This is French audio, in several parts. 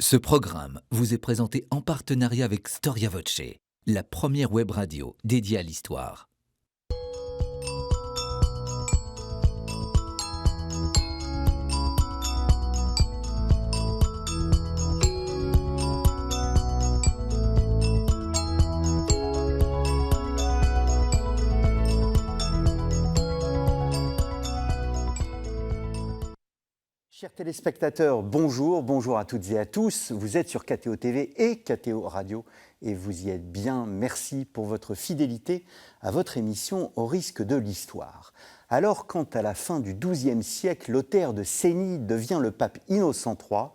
Ce programme vous est présenté en partenariat avec Storia Voce, la première web radio dédiée à l'histoire. Chers téléspectateurs, bonjour, bonjour à toutes et à tous. Vous êtes sur KTO TV et KTO Radio et vous y êtes bien. Merci pour votre fidélité à votre émission Au risque de l'histoire. Alors, quand à la fin du XIIe siècle, Lothaire de Sénie devient le pape Innocent III,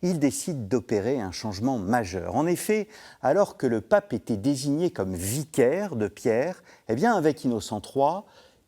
il décide d'opérer un changement majeur. En effet, alors que le pape était désigné comme vicaire de Pierre, eh bien avec Innocent III,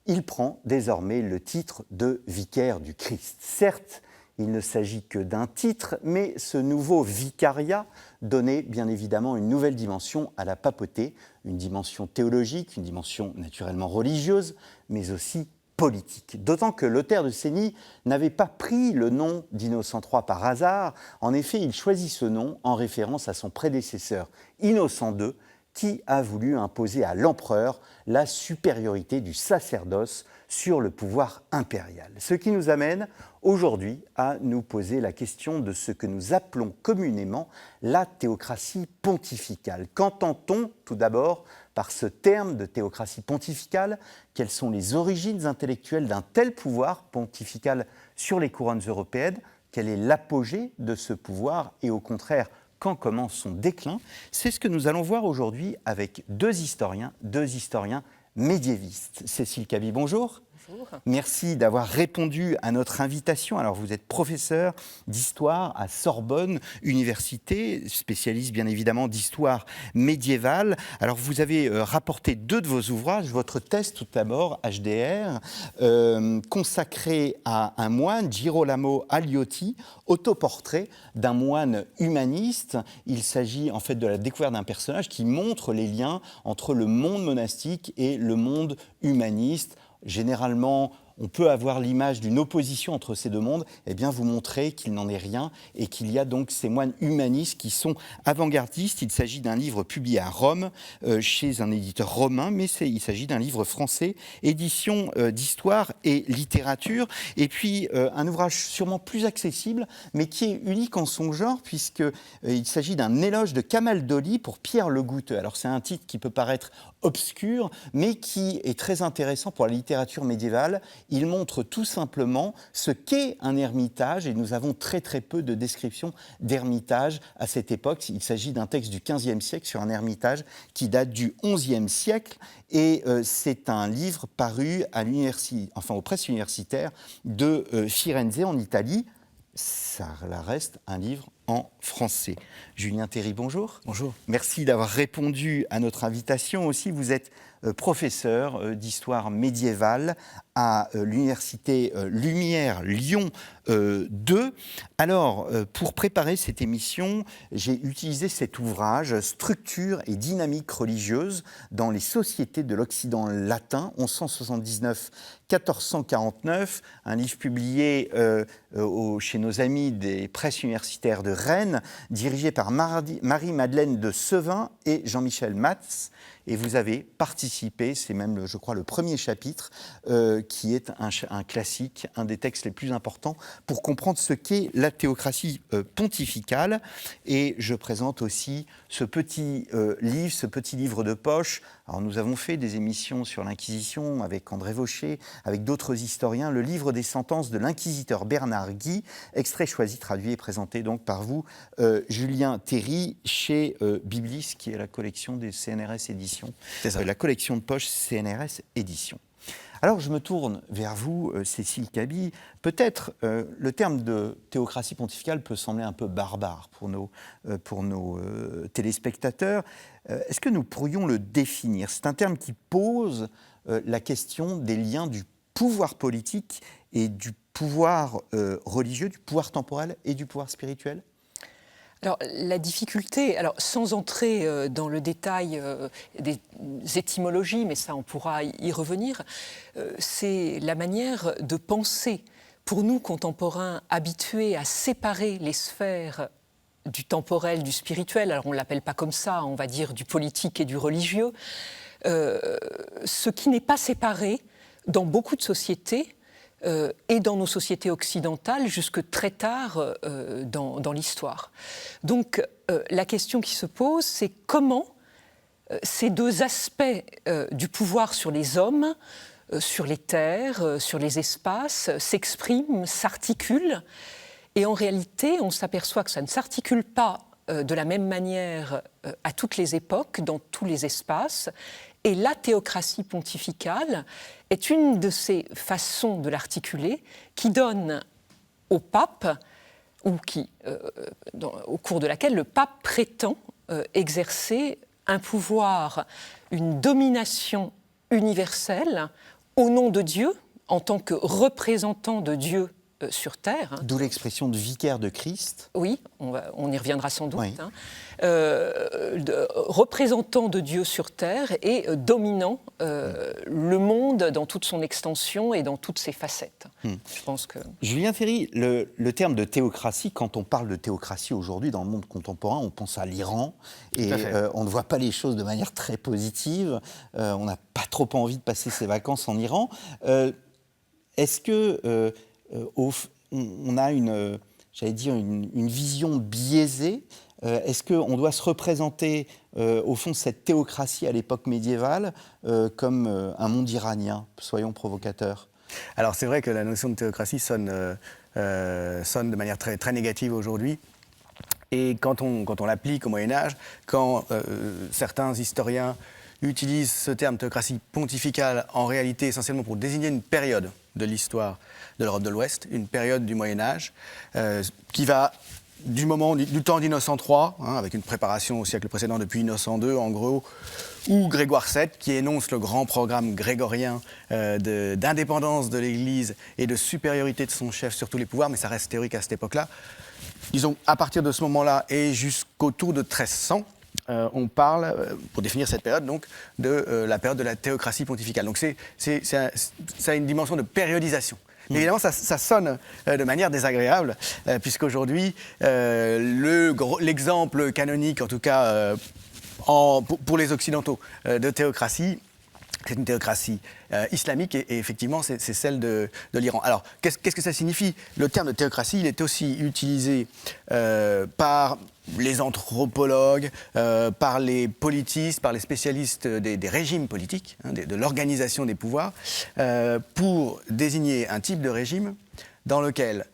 il prend désormais le titre de vicaire du Christ. Certes, il ne s'agit que d'un titre, mais ce nouveau vicariat donnait bien évidemment une nouvelle dimension à la papauté, une dimension théologique, une dimension naturellement religieuse, mais aussi politique. D'autant que Lothaire de Sénie n'avait pas pris le nom d'Innocent III par hasard. En effet, il choisit ce nom en référence à son prédécesseur Innocent II, qui a voulu imposer à l'empereur la supériorité du sacerdoce sur le pouvoir impérial. Ce qui nous amène aujourd'hui à nous poser la question de ce que nous appelons communément la théocratie pontificale. Qu'entend-on tout d'abord par ce terme de théocratie pontificale? Quelles sont les origines intellectuelles d'un tel pouvoir pontifical sur les couronnes européennes? Quel est l'apogée de ce pouvoir et au contraire, quand commence son déclin? C'est ce que nous allons voir aujourd'hui avec deux historiens médiévistes. Cécile Cabi, bonjour. Bonjour. Merci d'avoir répondu à notre invitation. Alors, vous êtes professeur d'histoire à Sorbonne Université, spécialiste bien évidemment d'histoire médiévale. Alors, vous avez rapporté deux de vos ouvrages. Votre thèse, tout d'abord, HDR, consacré à un moine, Girolamo Aliotti, autoportrait d'un moine humaniste. Il s'agit en fait de la découverte d'un personnage qui montre les liens entre le monde monastique et le monde humaniste. Généralement, on peut avoir l'image d'une opposition entre ces deux mondes. Eh bien, vous montrez qu'il n'en est rien et qu'il y a donc ces moines humanistes qui sont avant-gardistes. Il s'agit d'un livre publié à Rome chez un éditeur romain, mais il s'agit d'un livre français, édition d'histoire et littérature. Et puis, un ouvrage sûrement plus accessible, mais qui est unique en son genre, puisqu'il s'agit d'un éloge de Camaldoli pour Pierre le Goutteux. Alors, c'est un titre qui peut paraître obscur, mais qui est très intéressant pour la littérature médiévale. Il montre tout simplement ce qu'est un ermitage, et nous avons très très peu de descriptions d'ermitage à cette époque. Il s'agit d'un texte du XVe siècle sur un ermitage qui date du XIe siècle, et c'est un livre paru à aux presses universitaires de Firenze en Italie. Ça reste un livre en français. Julien Théry, bonjour. Bonjour. Merci d'avoir répondu à notre invitation aussi. Vous êtes professeur d'histoire médiévale à l'université Lumière Lyon 2. Alors, pour préparer cette émission, j'ai utilisé cet ouvrage « Structure et dynamique religieuse dans les sociétés de l'Occident latin, 1179-1449 », un livre publié chez nos amis des presses universitaires de Rennes, dirigé par Marie-Madeleine de Sevin et Jean-Michel Matz. Et vous avez participé, c'est même, je crois, le premier chapitre, qui est un classique, un des textes les plus importants pour comprendre ce qu'est la théocratie pontificale. Et je présente aussi ce petit livre de poche. Alors, nous avons fait des émissions sur l'Inquisition avec André Vaucher, avec d'autres historiens. Le livre des sentences de l'inquisiteur Bernard Guy, extrait choisi, traduit et présenté donc par vous, Julien Théry, chez Biblis, qui est la collection des CNRS Éditions. C'est ça. La collection de poche CNRS Éditions. Alors, je me tourne vers vous, Cécile Cabi. Peut-être le terme de théocratie pontificale peut sembler un peu barbare pour nos téléspectateurs. Est-ce que nous pourrions le définir? C'est un terme qui pose la question des liens du pouvoir politique et du pouvoir religieux, du pouvoir temporel et du pouvoir spirituel. Alors, la difficulté, sans entrer dans le détail des étymologies, mais ça, on pourra y revenir, c'est la manière de penser, pour nous contemporains, habitués à séparer les sphères du temporel, du spirituel, alors on ne l'appelle pas comme ça, on va dire du politique et du religieux, ce qui n'est pas séparé dans beaucoup de sociétés, et dans nos sociétés occidentales jusque très tard dans l'histoire. Donc la question qui se pose, c'est comment ces deux aspects du pouvoir sur les hommes, sur les terres, sur les espaces, s'expriment, s'articulent. Et en réalité, on s'aperçoit que ça ne s'articule pas de la même manière à toutes les époques, dans tous les espaces. Et la théocratie pontificale est une de ces façons de l'articuler qui donne au pape, ou au cours de laquelle le pape prétend exercer un pouvoir, une domination universelle au nom de Dieu, en tant que représentant de Dieu sur Terre. D'où l'expression de vicaire de Christ. Oui, on y reviendra sans doute. Oui. Représentant de Dieu sur Terre et dominant le monde dans toute son extension et dans toutes ses facettes. Je pense que... Julien Ferry, le terme de théocratie, quand on parle de théocratie aujourd'hui dans le monde contemporain, on pense à l'Iran et on ne voit pas les choses de manière très positive. On n'a pas trop envie de passer ses vacances en Iran. Est-ce que on a une vision biaisée? Est-ce qu'on doit se représenter, au fond, cette théocratie à l'époque médiévale comme un monde iranien? Soyons provocateurs. Alors c'est vrai que la notion de théocratie sonne de manière très, très négative aujourd'hui. Et quand on l'applique au Moyen-Âge, quand certains historiens utilisent ce terme théocratie pontificale en réalité essentiellement pour désigner une période de l'histoire de l'Europe de l'Ouest, une période du Moyen-Âge qui va du temps d'Innocent III, avec une préparation au siècle précédent depuis Innocent II en gros, ou Grégoire VII qui énonce le grand programme grégorien d'indépendance de l'Église et de supériorité de son chef sur tous les pouvoirs, mais ça reste théorique à cette époque-là. Disons, à partir de ce moment-là et jusqu'au tour de 1300, on parle, pour définir cette période, donc, de la période de la théocratie pontificale. Donc ça a une dimension de périodisation. Mais évidemment, ça sonne de manière désagréable, puisqu'aujourd'hui, l'exemple canonique, en tout cas pour les Occidentaux, de théocratie, c'est une théocratie islamique et effectivement, c'est celle de l'Iran. Alors, qu'est-ce que ça signifie? Le terme de théocratie, il est aussi utilisé par les anthropologues, par les politistes, par les spécialistes des régimes politiques, de l'organisation des pouvoirs, pour désigner un type de régime dans lequel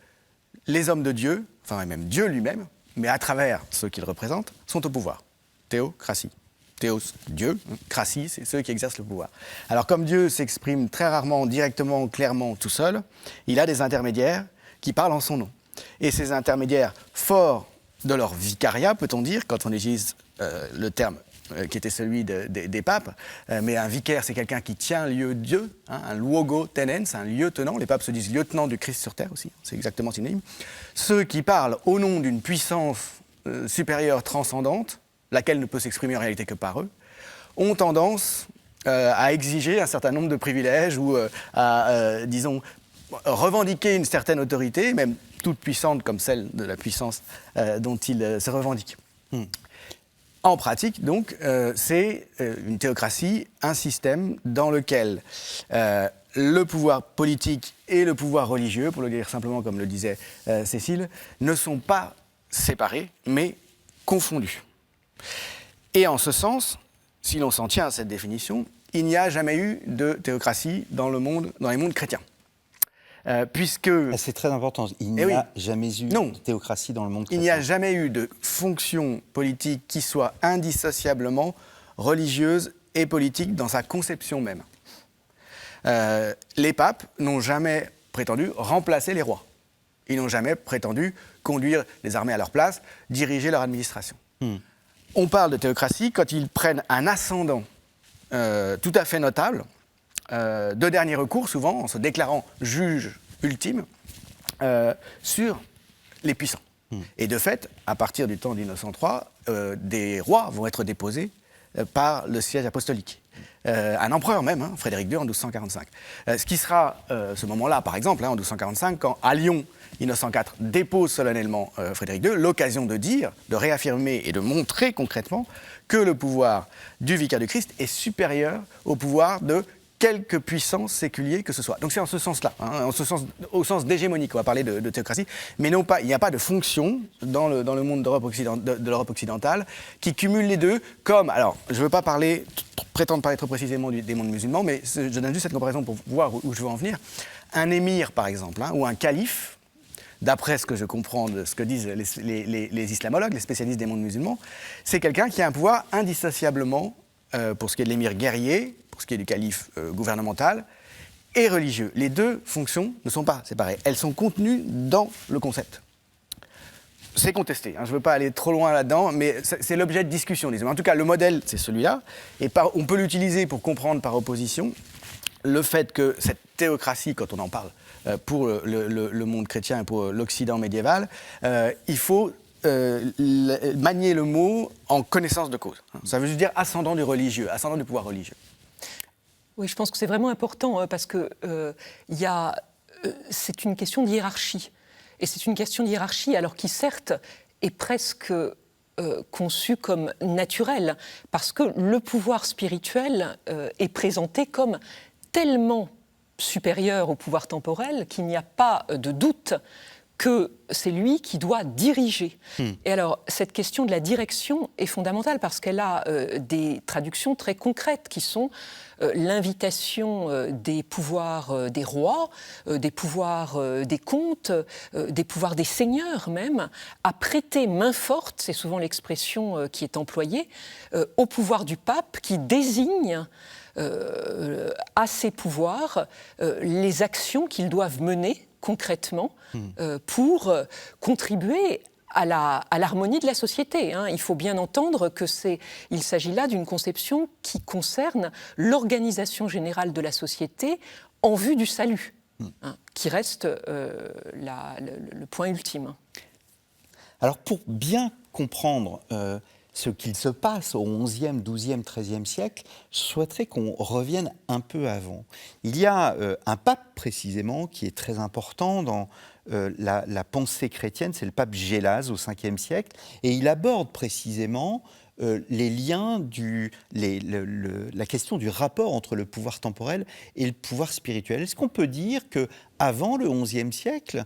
les hommes de Dieu, enfin même Dieu lui-même, mais à travers ceux qu'il représente, sont au pouvoir. Théocratie. Théos, Dieu, cratie, c'est ceux qui exercent le pouvoir. Alors comme Dieu s'exprime très rarement, directement, clairement, tout seul, il a des intermédiaires qui parlent en son nom. Et ces intermédiaires, forts de leur vicariat, peut-on dire, quand on utilise le terme qui était celui des papes, mais un vicaire, c'est quelqu'un qui tient lieu de Dieu, un luogo tenens, un lieutenant. Les papes se disent lieutenant du Christ sur terre aussi, c'est exactement synonyme. Ceux qui parlent au nom d'une puissance supérieure, transcendante, laquelle ne peut s'exprimer en réalité que par eux, ont tendance à exiger un certain nombre de privilèges ou à, disons, revendiquer une certaine autorité, même toute puissante comme celle de la puissance dont ils se revendiquent. En pratique, donc, c'est une théocratie, un système dans lequel le pouvoir politique et le pouvoir religieux, pour le dire simplement comme le disait Cécile, ne sont pas séparés, mais confondus. Et en ce sens, si l'on s'en tient à cette définition, il n'y a jamais eu de théocratie dans les mondes chrétiens. Puisque... C'est très important, il n'y a jamais eu de théocratie dans le monde chrétien. Il n'y a jamais eu de fonction politique qui soit indissociablement religieuse et politique dans sa conception même. Les papes n'ont jamais prétendu remplacer les rois. Ils n'ont jamais prétendu conduire les armées à leur place, diriger leur administration. On parle de théocratie quand ils prennent un ascendant tout à fait notable, de dernier recours souvent, en se déclarant juge ultime, sur les puissants. Et de fait, à partir du temps d'Innocent III, des rois vont être déposés par le siège apostolique. Un empereur même, hein, Frédéric II en 1245. Ce qui sera ce moment-là, par exemple, hein, en 1245, quand à Lyon, Innocent IV dépose solennellement Frédéric II, l'occasion de dire, de réaffirmer et de montrer concrètement que le pouvoir du vicaire du Christ est supérieur au pouvoir de quelque puissance séculière que ce soit. Donc c'est en ce sens-là, hein, au sens d'hégémonie qu'on va parler de théocratie, mais non pas, il n'y a pas de fonction dans le monde de l'Europe occidentale qui cumule les deux, comme, alors je ne veux pas prétendre parler trop précisément des mondes musulmans, mais je donne juste cette comparaison pour voir où je veux en venir. Un émir, par exemple, hein, ou un calife, d'après ce que je comprends de ce que disent les islamologues, les spécialistes des mondes musulmans, c'est quelqu'un qui a un pouvoir indissociablement, pour ce qui est de l'émir guerrier, pour ce qui est du calife gouvernemental, et religieux. Les deux fonctions ne sont pas séparées. Elles sont contenues dans le concept. C'est contesté, hein, je ne veux pas aller trop loin là-dedans, mais c'est l'objet de discussion, disons. En tout cas, le modèle, c'est celui-là, et on peut l'utiliser pour comprendre par opposition le fait que cette théocratie, quand on en parle pour le monde chrétien et pour l'Occident médiéval, il faut manier le mot en connaissance de cause. Ça veut juste dire ascendant du religieux, ascendant du pouvoir religieux. Oui, je pense que c'est vraiment important parce que c'est une question de hiérarchie. Et c'est une question de hiérarchie, alors qui certes est presque conçue comme naturelle, parce que le pouvoir spirituel est présenté comme tellement supérieur au pouvoir temporel qu'il n'y a pas de doute que c'est lui qui doit diriger. Et alors, cette question de la direction est fondamentale parce qu'elle a des traductions très concrètes qui sont l'invitation des pouvoirs des rois, des pouvoirs des comtes, des pouvoirs des seigneurs même, à prêter main forte, c'est souvent l'expression qui est employée, au pouvoir du pape qui désigne à ses pouvoirs les actions qu'ils doivent mener concrètement pour contribuer à l'harmonie de la société. Hein. Il faut bien entendre qu'il s'agit là d'une conception qui concerne l'organisation générale de la société en vue du salut, hein, qui reste le point ultime. Alors pour bien comprendre ce qu'il se passe au XIe, XIIe, XIIIe siècle, je souhaiterais qu'on revienne un peu avant. Il y a un pape précisément qui est très important dans la pensée chrétienne, c'est le pape Gélase au Ve siècle, et il aborde précisément les liens, la question du rapport entre le pouvoir temporel et le pouvoir spirituel. Est-ce qu'on peut dire qu'avant le XIe siècle,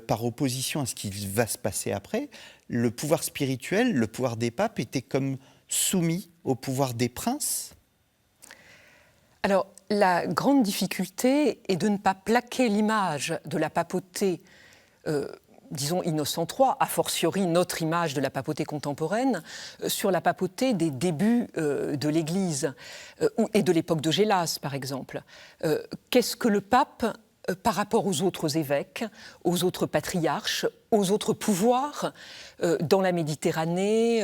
par opposition à ce qui va se passer après, le pouvoir spirituel, le pouvoir des papes était comme soumis au pouvoir des princes ? Alors, la grande difficulté est de ne pas plaquer l'image de la papauté disons Innocent III, a fortiori notre image de la papauté contemporaine, sur la papauté des débuts de l'Église et de l'époque de Gélase, par exemple. Qu'est-ce que le pape, par rapport aux autres évêques, aux autres patriarches, aux autres pouvoirs dans la Méditerranée,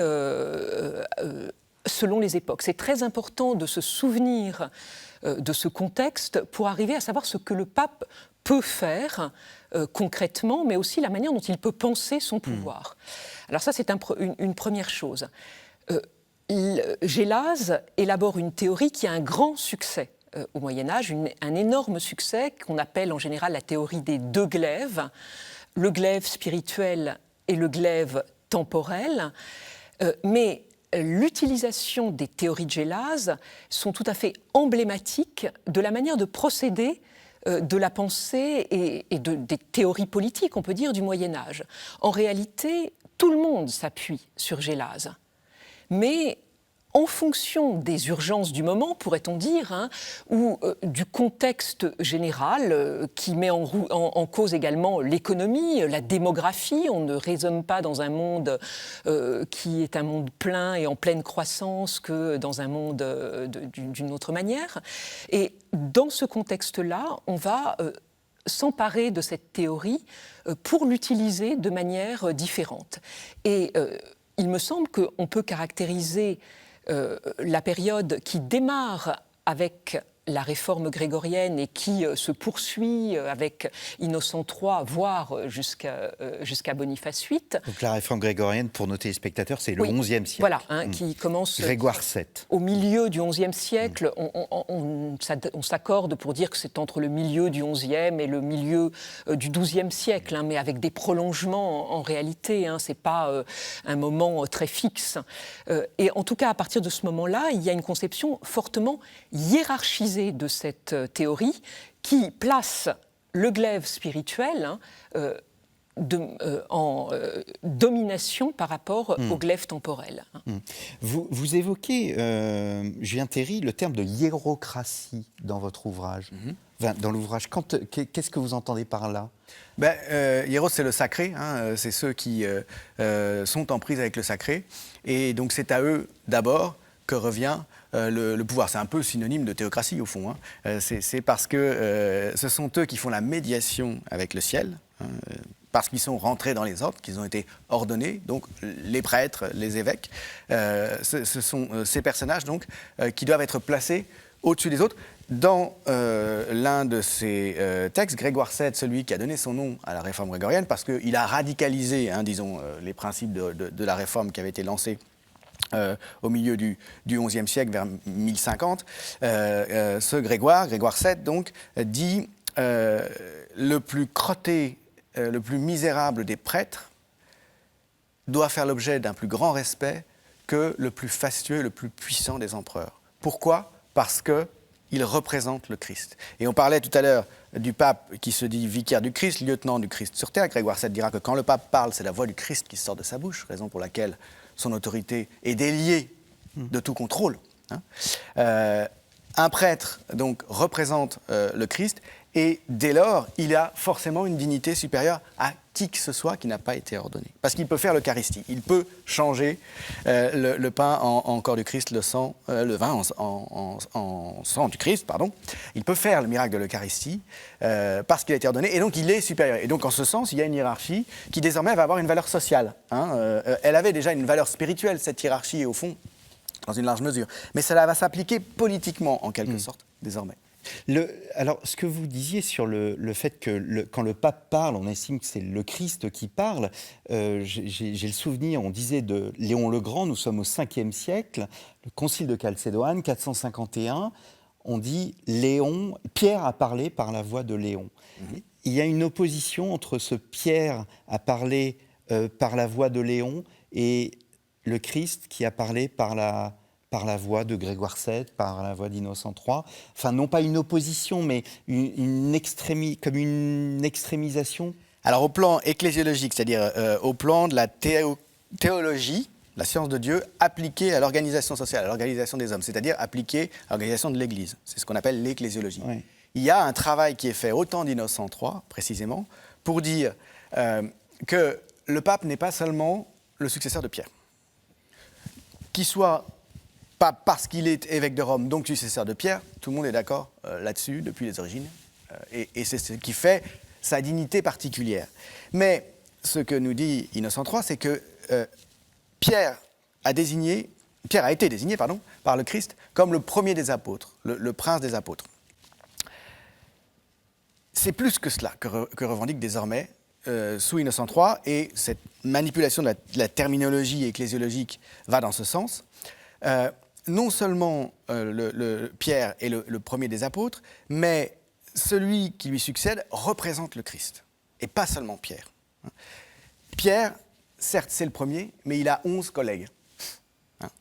selon les époques? C'est très important de se souvenir de ce contexte pour arriver à savoir ce que le pape peut faire concrètement, mais aussi la manière dont il peut penser son pouvoir. Alors ça, c'est une première chose. Gélase élabore une théorie qui a un grand succès au Moyen-Âge, un énorme succès qu'on appelle en général la théorie des deux glaives, le glaive spirituel et le glaive temporel, mais l'utilisation des théories de Gélase sont tout à fait emblématiques de la manière de procéder de la pensée et des théories politiques, on peut dire, du Moyen-Âge. En réalité, tout le monde s'appuie sur Gélase. Mais en fonction des urgences du moment, pourrait-on dire, ou du contexte général qui met en cause également l'économie, la démographie. On ne raisonne pas dans un monde qui est un monde plein et en pleine croissance que dans un monde d'une autre manière. Et dans ce contexte-là, on va s'emparer de cette théorie pour l'utiliser de manière différente. Et il me semble qu'on peut caractériser la période qui démarre avec la réforme grégorienne et qui se poursuit avec Innocent III, voire jusqu'à Boniface VIII. Donc la réforme grégorienne, pour nos téléspectateurs, c'est le XIe siècle. Voilà, qui commence Grégoire VII. Au milieu du XIe siècle. On s'accorde pour dire que c'est entre le milieu du XIe et le milieu du XIIe siècle, mais avec des prolongements en réalité. Ce n'est pas un moment très fixe. Et en tout cas, à partir de ce moment-là, il y a une conception fortement hiérarchisée de cette théorie qui place le glaive spirituel en domination par rapport au glaive temporel. Vous évoquez, Julien Théry, le terme de hiérocratie dans votre ouvrage. Dans l'ouvrage, qu'est-ce que vous entendez par là? Hiéros, c'est le sacré, c'est ceux qui sont en prise avec le sacré. Et donc c'est à eux d'abord que revient le pouvoir. C'est un peu synonyme de théocratie au fond. C'est parce que ce sont eux qui font la médiation avec le ciel, parce qu'ils sont rentrés dans les ordres, qu'ils ont été ordonnés, donc les prêtres, les évêques. Ce sont ces personnages donc, qui doivent être placés au-dessus des autres. Dans l'un de ces textes, Grégoire VII, celui qui a donné son nom à la réforme grégorienne, parce qu'il a radicalisé, les principes de la réforme qui avait été lancée au milieu du XIe siècle, vers 1050, ce Grégoire VII, donc, dit le plus crotté, le plus misérable des prêtres doit faire l'objet d'un plus grand respect que le plus fastueux et le plus puissant des empereurs. Pourquoi ? Parce qu'il représente le Christ. Et on parlait tout à l'heure du pape qui se dit vicaire du Christ, lieutenant du Christ sur terre. Grégoire VII dira que quand le pape parle, c'est la voix du Christ qui sort de sa bouche, raison pour laquelle son autorité est déliée de tout contrôle. Un prêtre, donc, représente le Christ, et dès lors, il a forcément une dignité supérieure à qui que ce soit qui n'a pas été ordonné. Parce qu'il peut faire l'Eucharistie, il peut changer le pain en corps du Christ, le vin en sang du Christ, pardon. Il peut faire le miracle de l'Eucharistie parce qu'il a été ordonné, et donc il est supérieur. Et donc en ce sens, il y a une hiérarchie qui désormais va avoir une valeur sociale. Elle avait déjà une valeur spirituelle, cette hiérarchie, au fond, dans une large mesure. Mais cela va s'appliquer politiquement, en quelque sorte, désormais. Alors, ce que vous disiez sur le fait que quand le pape parle, on estime que c'est le Christ qui parle. J'ai le souvenir, on disait de Léon le Grand, nous sommes au 5e siècle, le concile de Chalcédoine, 451, on dit Pierre a parlé par la voix de Léon. Il y a une opposition entre ce Pierre a parlé par la voix de Léon et le Christ qui a parlé par la voix de Grégoire VII, par la voix d'Innocent III. Enfin, non pas une opposition, mais comme une extrémisation. Alors, au plan ecclésiologique, c'est-à-dire au plan de la théologie, la science de Dieu, appliquée à l'organisation sociale, à l'organisation des hommes, c'est-à-dire appliquée à l'organisation de l'Église. C'est ce qu'on appelle l'ecclésiologie. Oui. Il y a un travail qui est fait au temps d'Innocent III, précisément, pour dire que le pape n'est pas seulement le successeur de Pierre. Qu'il soit pas parce qu'il est évêque de Rome, donc successeur de Pierre, tout le monde est d'accord là-dessus depuis les origines, et c'est ce qui fait sa dignité particulière. Mais ce que nous dit Innocent III, c'est que Pierre a été désigné par le Christ comme le premier des apôtres, le prince des apôtres. C'est plus que cela que revendique désormais sous Innocent III, et cette manipulation de la terminologie ecclésiologique va dans ce sens. Non seulement Pierre est le premier des apôtres, mais celui qui lui succède représente le Christ, et pas seulement Pierre. Pierre, certes, c'est le premier, mais il a 11 collègues,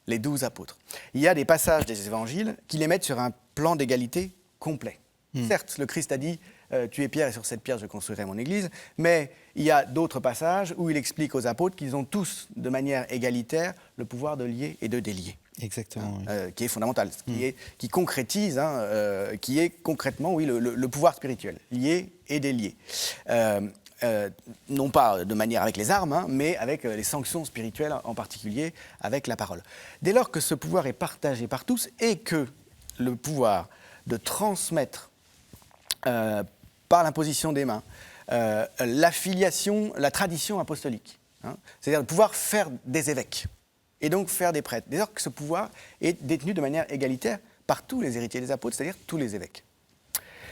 les 12 apôtres. Il y a des passages des évangiles qui les mettent sur un plan d'égalité complet. Certes, le Christ a dit « Tu es Pierre, et sur cette pierre, je construirai mon église », mais il y a d'autres passages où il explique aux apôtres qu'ils ont tous, de manière égalitaire, le pouvoir de lier et de délier. Exactement. Qui est fondamental, qui concrétise, qui est concrètement, le pouvoir spirituel, lier et délier. Non pas de manière avec les armes, mais avec les sanctions spirituelles, en particulier avec la parole. Dès lors que ce pouvoir est partagé par tous et que le pouvoir de transmettre par l'imposition des mains l'affiliation, la tradition apostolique, c'est-à-dire de pouvoir faire des évêques et donc faire des prêtres, dès lors que ce pouvoir est détenu de manière égalitaire par tous les héritiers des apôtres, c'est-à-dire tous les évêques.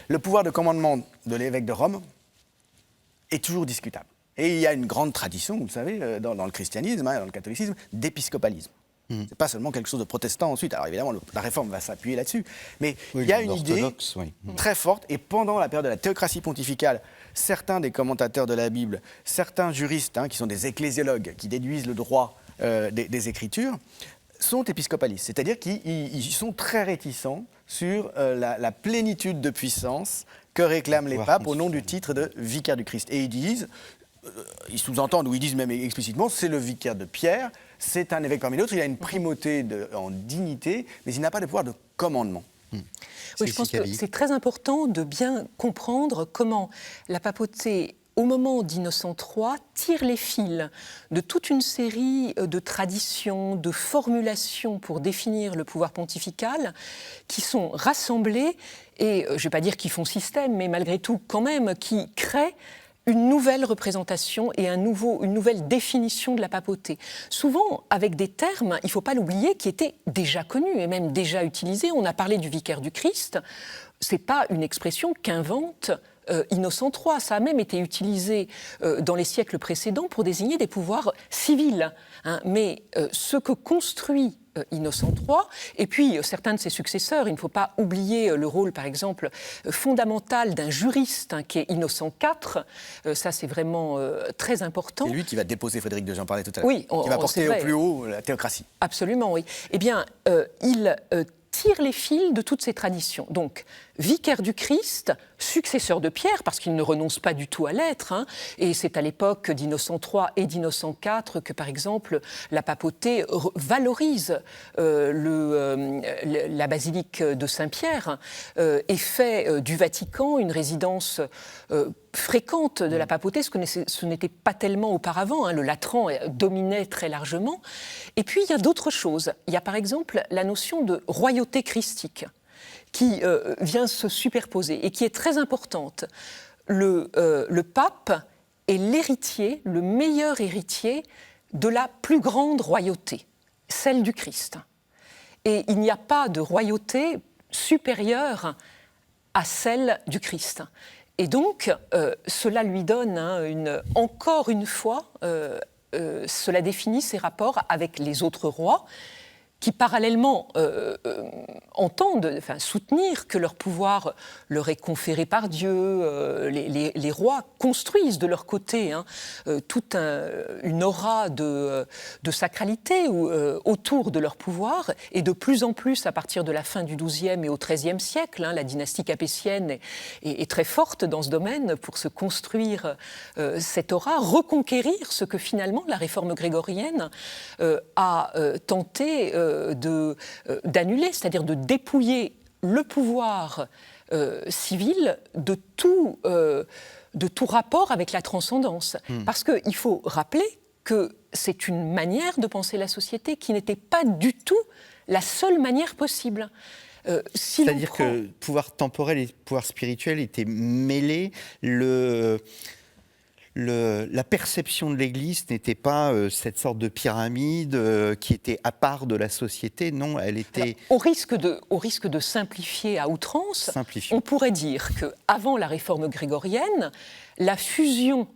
Le pouvoir de commandement de l'évêque de Rome est toujours discutable. Et il y a une grande tradition, vous le savez, dans le christianisme, dans le catholicisme, d'épiscopalisme. C'est pas seulement quelque chose de protestant ensuite. Alors évidemment, la réforme va s'appuyer là-dessus. Mais il y a une idée très forte. Et pendant la période de la théocratie pontificale, certains des commentateurs de la Bible, certains juristes, qui sont des ecclésiologues, qui déduisent le droit des Écritures, sont épiscopalistes. C'est-à-dire qu'ils sont très réticents sur la plénitude de puissance que réclament les papes au nom du titre de vicaire du Christ. Et ils disent, ils sous-entendent, ou ils disent même explicitement, c'est le vicaire de Pierre, c'est un évêque parmi d'autres, il a une primauté en dignité, mais il n'a pas de pouvoir de commandement. Oui, je pense que c'est très important de bien comprendre comment la papauté, au moment d'Innocent III, tire les fils de toute une série de traditions, de formulations pour définir le pouvoir pontifical, qui sont rassemblées, et je ne vais pas dire qu'ils font système, mais malgré tout quand même, qui créent une nouvelle représentation et une nouvelle définition de la papauté. Souvent avec des termes, il ne faut pas l'oublier, qui étaient déjà connus et même déjà utilisés. On a parlé du vicaire du Christ. Ce n'est pas une expression qu'invente Innocent III. Ça a même été utilisé dans les siècles précédents pour désigner des pouvoirs civils. Mais ce que construit Innocent III, et puis certains de ses successeurs, il ne faut pas oublier le rôle, par exemple, fondamental d'un juriste qui est Innocent IV, ça c'est vraiment très important. C'est lui qui va déposer Frédéric II, j'en parlais tout à l'heure, oui, qui va porter au plus haut la théocratie. Absolument, oui. Eh bien, il tire les fils de toutes ces traditions. Donc, vicaire du Christ, successeur de Pierre, parce qu'il ne renonce pas du tout à l'être, et c'est à l'époque d'Innocent III et d'Innocent IV que, par exemple, la papauté valorise la basilique de Saint-Pierre et fait du Vatican une résidence fréquente de la papauté, ce n'était pas tellement auparavant, le latran dominait très largement. Et puis, il y a d'autres choses. Il y a, par exemple, la notion de royauté christique, qui vient se superposer et qui est très importante. Le pape est l'héritier, le meilleur héritier de la plus grande royauté, celle du Christ. Et il n'y a pas de royauté supérieure à celle du Christ. Et donc, cela lui donne, encore une fois, cela définit ses rapports avec les autres rois, qui parallèlement entendent soutenir que leur pouvoir leur est conféré par Dieu. Les rois construisent de leur côté toute une aura de sacralité autour de leur pouvoir, et de plus en plus, à partir de la fin du XIIe et au XIIIe siècle, la dynastie capétienne est très forte dans ce domaine pour se construire cette aura, reconquérir ce que finalement la réforme grégorienne a tenté d'annuler, c'est-à-dire de dépouiller le pouvoir civil de tout rapport avec la transcendance. Parce qu'il faut rappeler que c'est une manière de penser la société qui n'était pas du tout la seule manière possible. C'est-à-dire que le pouvoir temporel et le pouvoir spirituel étaient mêlés, la perception de l'Église n'était pas cette sorte de pyramide qui était à part de la société, non, elle était... Alors, au risque de simplifier à outrance, on pourrait dire qu'avant la réforme grégorienne, la fusion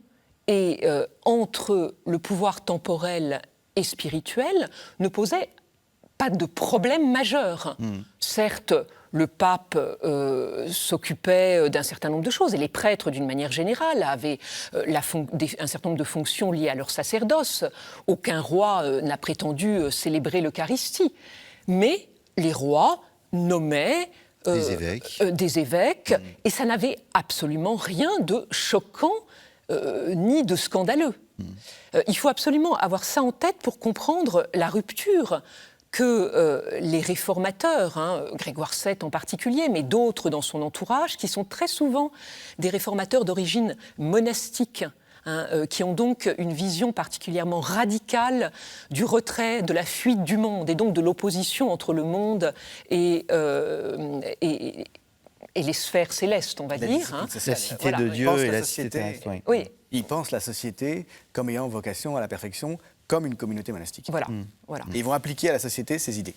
entre le pouvoir temporel et spirituel ne posait pas de problème majeur. Certes, le pape s'occupait d'un certain nombre de choses, et les prêtres, d'une manière générale, avaient un certain nombre de fonctions liées à leur sacerdoce. Aucun roi n'a prétendu célébrer l'Eucharistie. Mais les rois nommaient des évêques, et ça n'avait absolument rien de choquant ni de scandaleux. Il faut absolument avoir ça en tête pour comprendre la rupture que les réformateurs, Grégoire VII en particulier, mais d'autres dans son entourage, qui sont très souvent des réformateurs d'origine monastique, qui ont donc une vision particulièrement radicale du retrait, de la fuite du monde, et donc de l'opposition entre le monde et les sphères célestes, on va dire. La cité de Dieu et la cité terrestre. Oui. Ils pensent la société comme ayant vocation à la perfection, comme une communauté monastique. Voilà. Et ils vont appliquer à la société ces idées.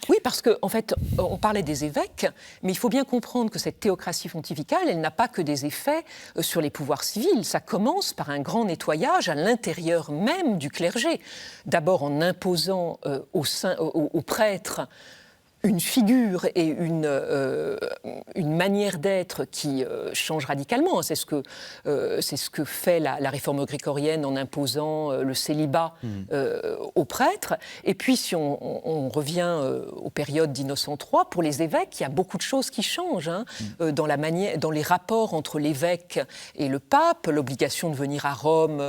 Oui, parce qu'en fait, on parlait des évêques, mais il faut bien comprendre que cette théocratie pontificale, elle n'a pas que des effets sur les pouvoirs civils. Ça commence par un grand nettoyage à l'intérieur même du clergé. D'abord en imposant aux prêtres une figure et une manière d'être qui change radicalement. C'est ce que fait la réforme grégorienne en imposant le célibat aux prêtres. Et puis, si on revient aux périodes d'Innocent III, pour les évêques, il y a beaucoup de choses qui changent dans les rapports entre l'évêque et le pape, l'obligation de venir à Rome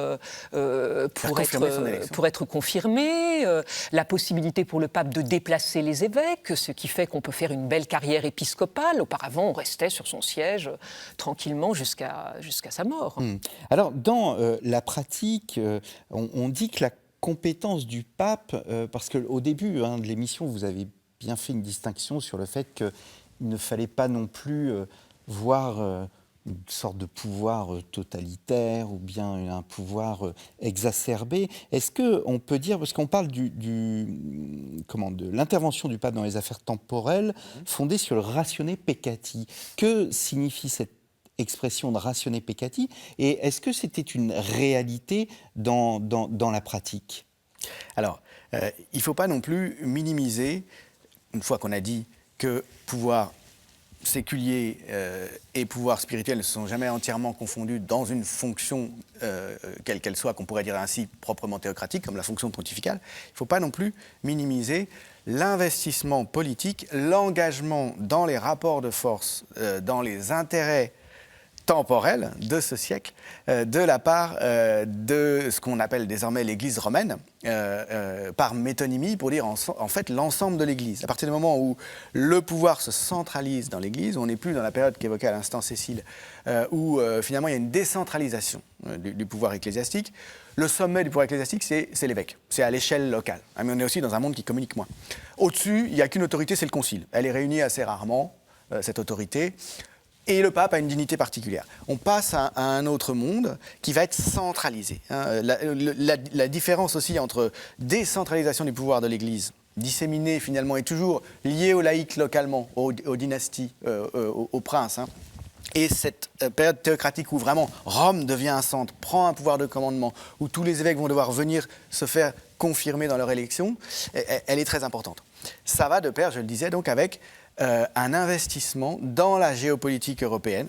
pour être confirmé, la possibilité pour le pape de déplacer les évêques, ce qui fait qu'on peut faire une belle carrière épiscopale. Auparavant, on restait sur son siège tranquillement jusqu'à sa mort. Alors, dans la pratique, on dit que la compétence du pape, parce qu'au début de l'émission, vous avez bien fait une distinction sur le fait qu'il ne fallait pas non plus voir une sorte de pouvoir totalitaire ou bien un pouvoir exacerbé. Est-ce qu'on peut dire, parce qu'on parle de l'intervention du pape dans les affaires temporelles fondée sur le ratione peccati, que signifie cette expression de ratione peccati, et est-ce que c'était une réalité dans la pratique? Alors, il ne faut pas non plus minimiser, une fois qu'on a dit que pouvoir séculier et pouvoir spirituel ne se sont jamais entièrement confondus dans une fonction, quelle qu'elle soit, qu'on pourrait dire ainsi proprement théocratique, comme la fonction pontificale. Il ne faut pas non plus minimiser l'investissement politique, l'engagement dans les rapports de force, dans les intérêts temporels de ce siècle, de la part de ce qu'on appelle désormais l'Église romaine, par métonymie, pour dire en fait l'ensemble de l'Église. À partir du moment où le pouvoir se centralise dans l'Église, on n'est plus dans la période qu'évoquait à l'instant Cécile, où finalement il y a une décentralisation du pouvoir ecclésiastique. Le sommet du pouvoir ecclésiastique, c'est l'évêque, c'est à l'échelle locale. Mais on est aussi dans un monde qui communique moins. Au-dessus, il n'y a qu'une autorité, c'est le concile. Elle est réunie assez rarement, cette autorité. Et le pape a une dignité particulière. On passe à un autre monde qui va être centralisé. La différence aussi entre décentralisation du pouvoir de l'Église, disséminée finalement, est toujours liée aux laïcs localement, aux dynasties, aux princes. Et cette période théocratique où vraiment Rome devient un centre, prend un pouvoir de commandement, où tous les évêques vont devoir venir se faire confirmer dans leur élection, elle est très importante. Ça va de pair, je le disais, donc avec un investissement dans la géopolitique européenne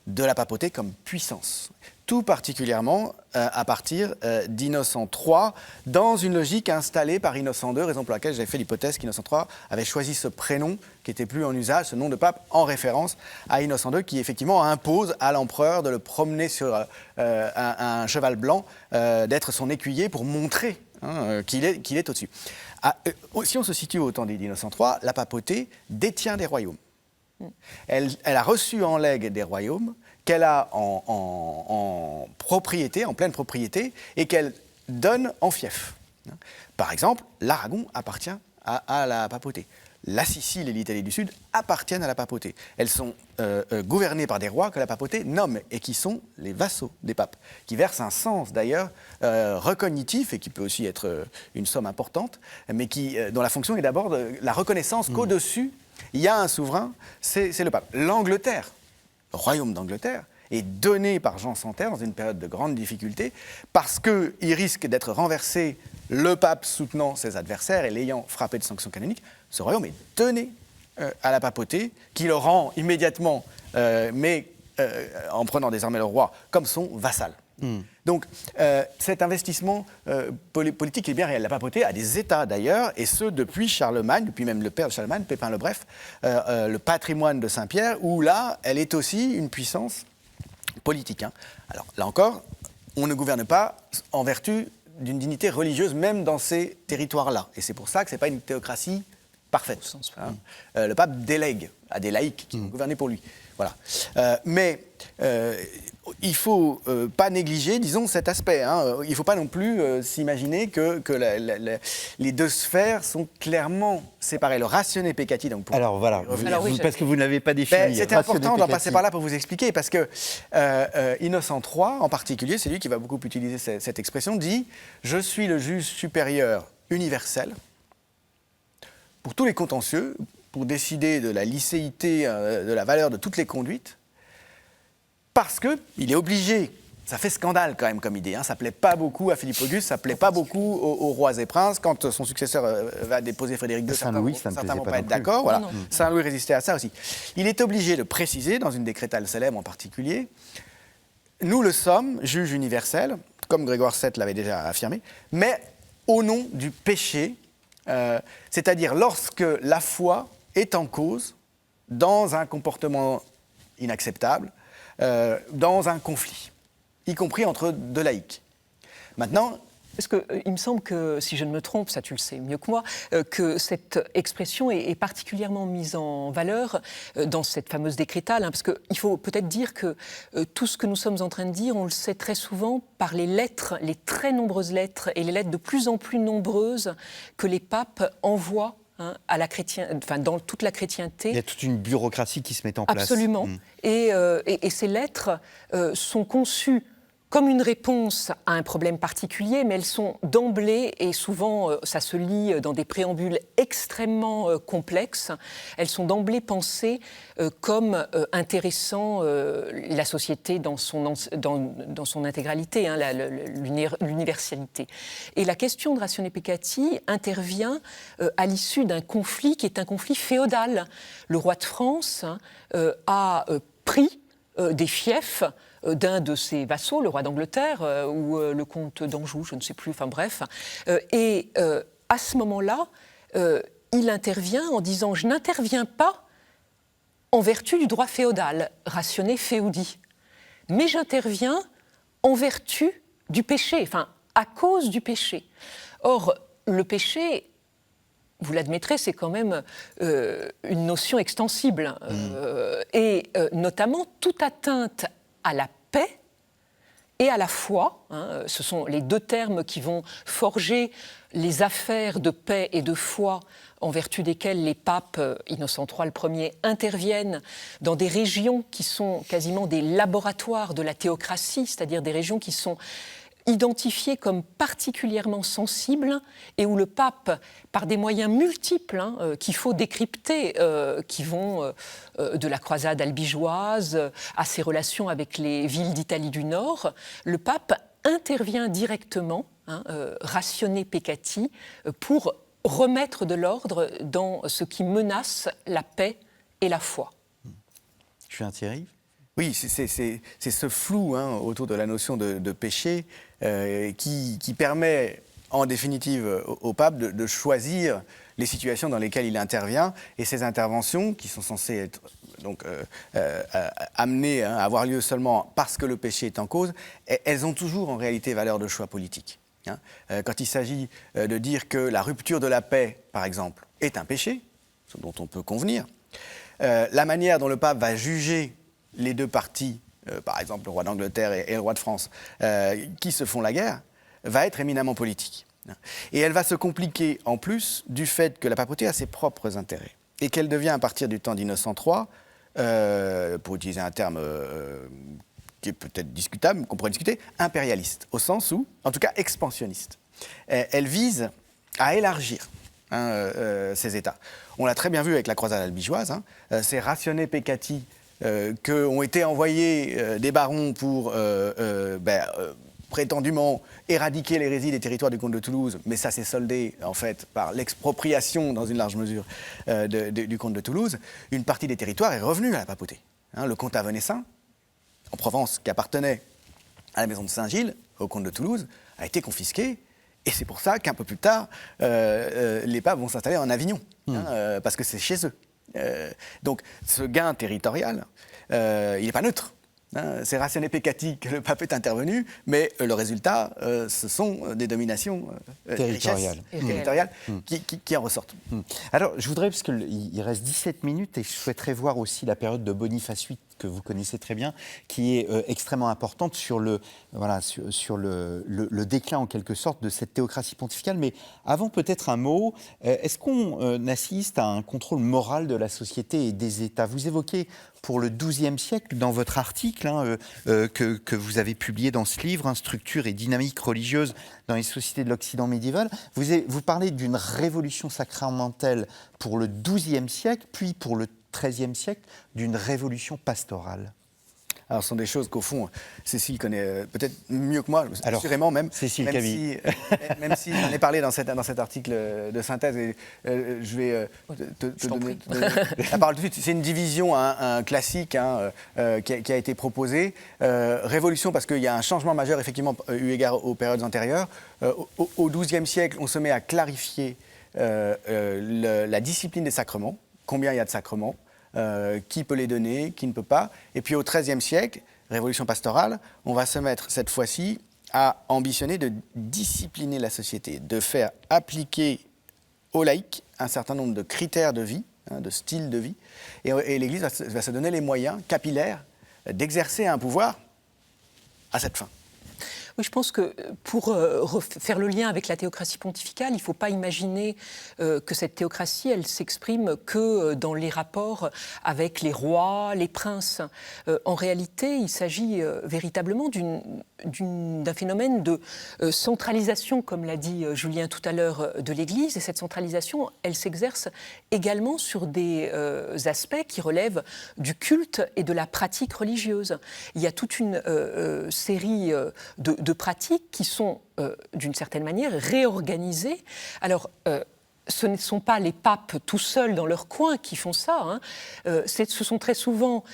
de la papauté comme puissance. Tout particulièrement à partir d'Innocent III, dans une logique installée par Innocent II, raison pour laquelle j'avais fait l'hypothèse qu'Innocent III avait choisi ce prénom qui n'était plus en usage, ce nom de pape, en référence à Innocent II, qui effectivement impose à l'empereur de le promener sur un cheval blanc, d'être son écuyer pour montrer qu'il est au-dessus. Si on se situe au temps d'Innocent III, la papauté détient des royaumes. Elle a reçu en legs des royaumes qu'elle a en propriété, en pleine propriété, et qu'elle donne en fief. Par exemple, l'Aragon appartient à la papauté. La Sicile et l'Italie du Sud appartiennent à la papauté. Elles sont gouvernées par des rois que la papauté nomme et qui sont les vassaux des papes, qui versent un sens d'ailleurs recognitif et qui peut aussi être une somme importante, mais dont la fonction est d'abord la reconnaissance qu'au-dessus, il y a un souverain, c'est le pape. L'Angleterre, le royaume d'Angleterre, est donné par Jean Santerre dans une période de grande difficulté parce qu'il risque d'être renversé, le pape soutenant ses adversaires et l'ayant frappé de sanctions canoniques. Ce royaume est donné à la papauté, qui le rend immédiatement, mais en prenant désormais le roi comme son vassal. Donc cet investissement politique est bien réel. La papauté a des États d'ailleurs, et ce depuis Charlemagne, depuis même le père de Charlemagne, Pépin le Bref, le patrimoine de Saint-Pierre, où là, elle est aussi une puissance politique. Alors là encore, on ne gouverne pas en vertu d'une dignité religieuse, même dans ces territoires-là. Et c'est pour ça que ce n'est pas une théocratie parfaite. Le pape délègue à des laïcs qui vont gouverner pour lui. Voilà. Mais il ne faut pas négliger, disons, cet aspect. Il ne faut pas non plus s'imaginer que les deux sphères sont clairement séparées. Le ratione peccati, donc pour alors voilà, parce que vous ne l'avez pas défini. C'était important d'en passer par là pour vous expliquer, parce que Innocent III, en particulier, c'est lui qui va beaucoup utiliser cette expression, dit « Je suis le juge supérieur universel pour tous les contentieux, pour décider de la licéité, de la valeur de toutes les conduites, parce qu'il est obligé. Ça fait scandale quand même comme idée. Ça ne plaît pas beaucoup à Philippe Auguste, ça ne plaît pas beaucoup aux rois et princes. Quand son successeur va déposer Frédéric II, certains ne vont pas être d'accord. Voilà. Saint-Louis résistait à ça aussi. Il est obligé de préciser, dans une décrétale célèbre en particulier, nous le sommes, juge universel, comme Grégoire VII l'avait déjà affirmé, mais au nom du péché, c'est-à-dire lorsque la foi est en cause dans un comportement inacceptable, dans un conflit, y compris entre deux laïcs. Maintenant, parce qu'il me semble que, si je ne me trompe, ça tu le sais mieux que moi, que cette expression est particulièrement mise en valeur dans cette fameuse décrétale, parce qu'il faut peut-être dire que tout ce que nous sommes en train de dire, on le sait très souvent par les lettres, les très nombreuses lettres, et les lettres de plus en plus nombreuses que les papes envoient à la dans toute la chrétienté. Il y a toute une bureaucratie qui se met en place. Absolument. Et ces lettres sont conçues comme une réponse à un problème particulier, mais elles sont d'emblée, et souvent ça se lit dans des préambules extrêmement complexes, elles sont d'emblée pensées comme intéressant la société dans son intégralité, l'universalité. Et la question de ratione peccati intervient à l'issue d'un conflit qui est un conflit féodal. Le roi de France a pris des fiefs d'un de ses vassaux, le roi d'Angleterre, ou le comte d'Anjou, je ne sais plus, enfin bref. Et à ce moment-là, il intervient en disant « Je n'interviens pas en vertu du droit féodal, ratione feudi, mais j'interviens en vertu du péché, enfin à cause du péché. » Or, le péché, vous l'admettrez, c'est quand même une notion extensible, et notamment toute atteinte à la paix et à la foi. Ce sont les deux termes qui vont forger les affaires de paix et de foi en vertu desquelles les papes, Innocent III le premier, interviennent dans des régions qui sont quasiment des laboratoires de la théocratie, c'est-à-dire des régions qui sont identifiées comme particulièrement sensibles et où le pape, par des moyens multiples qu'il faut décrypter, qui vont de la croisade albigeoise à ses relations avec les villes d'Italie du Nord, le pape intervient directement, ratione peccati, pour remettre de l'ordre dans ce qui menace la paix et la foi. Je suis un Thierry. Oui, c'est ce flou autour de la notion de péché qui permet, en définitive, au pape de choisir les situations dans lesquelles il intervient, et ces interventions, qui sont censées être donc, amenées à avoir lieu seulement parce que le péché est en cause, elles ont toujours en réalité valeur de choix politique. Quand il s'agit de dire que la rupture de la paix, par exemple, est un péché, ce dont on peut convenir, la manière dont le pape va juger les deux parties, par exemple le roi d'Angleterre et le roi de France, qui se font la guerre, va être éminemment politique. Et elle va se compliquer en plus du fait que la papauté a ses propres intérêts et qu'elle devient, à partir du temps d'Innocent III, pour utiliser un terme qui est peut-être discutable, qu'on pourrait discuter, impérialiste, au sens où, en tout cas expansionniste. Elle vise à élargir ces États. On l'a très bien vu avec la croisade albigeoise, ces ratione peccati qu'ont été envoyés des barons pour prétendument éradiquer l'hérésie des territoires du comte de Toulouse, mais ça s'est soldé en fait par l'expropriation dans une large mesure du comte de Toulouse. Une partie des territoires est revenue à la papauté. Le comte avenassin, en Provence, qui appartenait à la maison de Saint-Gilles, au comte de Toulouse, a été confisqué. Et c'est pour ça qu'un peu plus tard, les papes vont s'installer en Avignon, parce que c'est chez eux. Donc ce gain territorial, il n'est pas neutre. C'est ratione peccati que le pape est intervenu, mais le résultat, ce sont des dominations territoriales qui en ressortent. Alors, je voudrais, parce qu'il reste 17 minutes, et je souhaiterais voir aussi la période de Boniface VIII, que vous connaissez très bien, qui est extrêmement importante sur le déclin, en quelque sorte, de cette théocratie pontificale. Mais avant, peut-être un mot, est-ce qu'on assiste à un contrôle moral de la société et des États ? Vous évoquez pour le XIIe siècle, dans votre article que vous avez publié dans ce livre, Structure et dynamique religieuse dans les sociétés de l'Occident médiéval, vous parlez d'une révolution sacramentelle pour le XIIe siècle, puis pour le XIIIe siècle, d'une révolution pastorale. Alors, ce sont des choses qu'au fond, Cécile connaît peut-être mieux que moi, assurément même. Cécile même Cabi. Même si j'en ai parlé dans cet article de synthèse, et je vais te donner la parole tout de suite. C'est une division classique qui a été proposée. Révolution, parce qu'il y a un changement majeur, effectivement, eu égard aux périodes antérieures. Au XIIe siècle, on se met à clarifier la discipline des sacrements. Combien il y a de sacrements, qui peut les donner, qui ne peut pas. Et puis au XIIIe siècle, révolution pastorale, on va se mettre cette fois-ci à ambitionner de discipliner la société, de faire appliquer aux laïcs un certain nombre de critères de vie, de styles de vie, et l'Église va se donner les moyens capillaires d'exercer un pouvoir à cette fin. Oui, je pense que pour faire le lien avec la théocratie pontificale, il ne faut pas imaginer que cette théocratie, elle s'exprime que dans les rapports avec les rois, les princes. En réalité, il s'agit véritablement d'un phénomène de centralisation, comme l'a dit Julien tout à l'heure, de l'Église. Et cette centralisation, elle s'exerce également sur des aspects qui relèvent du culte et de la pratique religieuse. Il y a toute une série de pratiques qui sont, d'une certaine manière, réorganisées. Alors, ce ne sont pas les papes tout seuls dans leur coin qui font ça. Ce sont très souvent